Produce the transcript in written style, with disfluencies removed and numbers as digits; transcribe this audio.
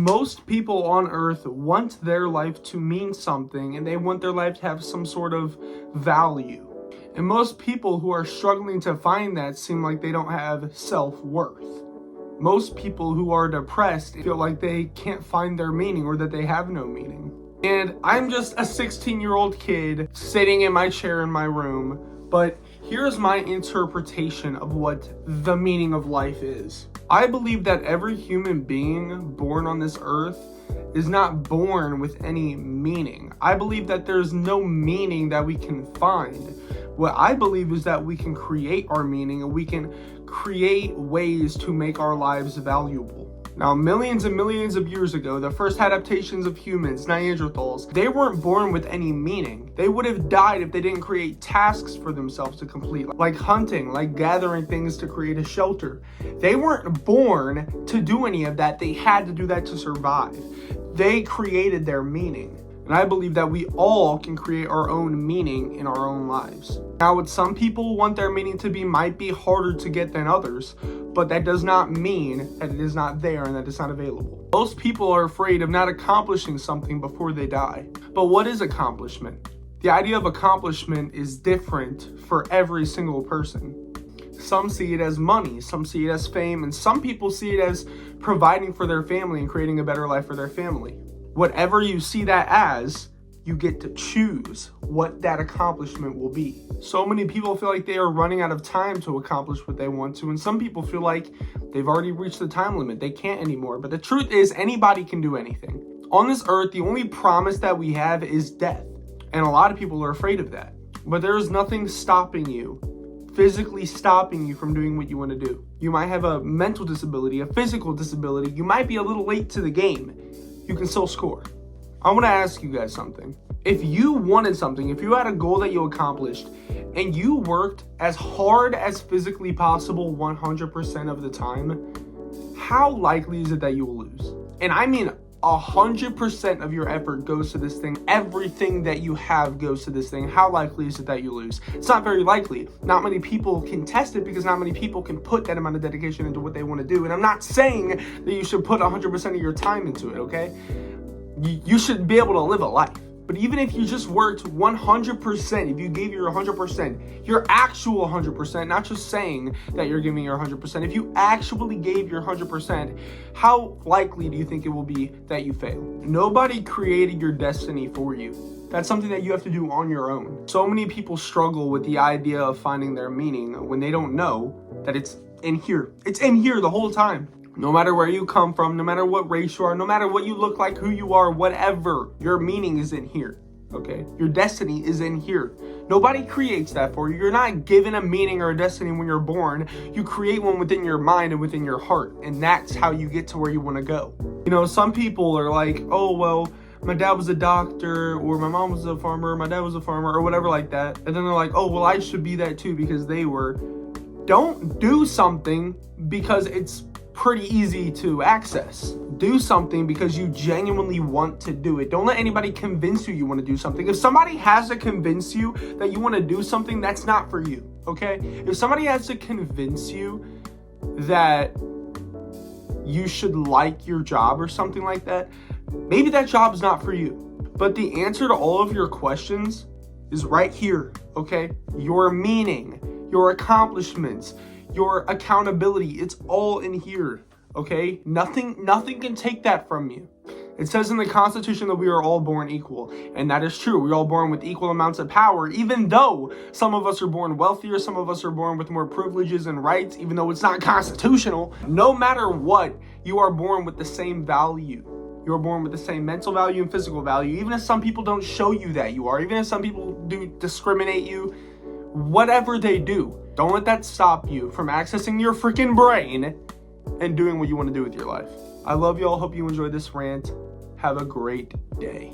Most people on earth want their life to mean something, and they want their life to have some sort of value. And most people who are struggling to find that seem like they don't have self-worth. Most people who are depressed feel like they can't find their meaning or that they have no meaning. And I'm just a 16-year-old kid sitting in my chair in my room, but here's my interpretation of what the meaning of life is. I believe that every human being born on this earth is not born with any meaning. I believe that there's no meaning that we can find. What I believe is that we can create our meaning, and we can create ways to make our lives valuable. Now, millions and millions of years ago, the first adaptations of humans, Neanderthals, they weren't born with any meaning. They would have died if they didn't create tasks for themselves to complete, like hunting, like gathering things to create a shelter. They weren't born to do any of that. They had to do that to survive. They created their meaning. And I believe that we all can create our own meaning in our own lives. Now, what some people want their meaning to be might be harder to get than others, but that does not mean that it is not there and that it's not available. Most people are afraid of not accomplishing something before they die. But what is accomplishment? The idea of accomplishment is different for every single person. Some see it as money, some see it as fame, and some people see it as providing for their family and creating a better life for their family. Whatever you see that as, you get to choose what that accomplishment will be. So many people feel like they are running out of time to accomplish what they want to, and some people feel like they've already reached the time limit. They can't anymore. But the truth is, anybody can do anything. On this earth, the only promise that we have is death. And a lot of people are afraid of that. But there is nothing stopping you, physically stopping you from doing what you want to do. You might have a mental disability, a physical disability. You might be a little late to the game. You can still score. I want to ask you guys something. If you wanted something, if you had a goal that you accomplished, and you worked as hard as physically possible 100% of the time, how likely is it that you will lose? And I mean 100% of your effort goes to this thing. Everything that you have goes to this thing. How likely is it that you lose? It's not very likely. Not many people can test it because not many people can put that amount of dedication into what they want to do. And I'm not saying that you should put 100% of your time into it, okay? You should be able to live a life. But even if you just worked 100%, if you gave your 100%, your actual 100%, not just saying that you're giving your 100%, if you actually gave your 100%, how likely do you think it will be that you fail? Nobody created your destiny for you. That's something that you have to do on your own. So many people struggle with the idea of finding their meaning when they don't know that it's in here. It's in here the whole time. No matter where you come from, no matter what race you are, no matter what you look like, who you are, whatever, your meaning is in here, okay? Your destiny is in here. Nobody creates that for you. You're not given a meaning or a destiny when you're born. You create one within your mind and within your heart, and that's how you get to where you want to go. You know, some people are like, oh, well, my dad was a doctor, or my mom was a farmer, my dad was a farmer, or whatever like that. And then they're like, oh, well, I should be that too because they were. Don't do something because it's pretty easy to access. Do something because you genuinely want to do it. Don't let anybody convince you want to do something. If somebody has to convince you that you want to do something, that's not for you, okay? If somebody has to convince you that you should like your job or something like that, maybe that job's not for you. But the answer to all of your questions is right here, okay? Your meaning, your accomplishments, your accountability, it's all in here, okay? Nothing can take that from you. It says in the Constitution that we are all born equal, and that is true. We're all born with equal amounts of power, even though some of us are born wealthier, some of us are born with more privileges and rights, even though it's not constitutional. No matter what, you are born with the same value. You're born with the same mental value and physical value, even if some people don't show you that you are, even if some people do discriminate you, whatever they do. Don't let that stop you from accessing your freaking brain and doing what you want to do with your life. I love y'all. Hope you enjoyed this rant. Have a great day.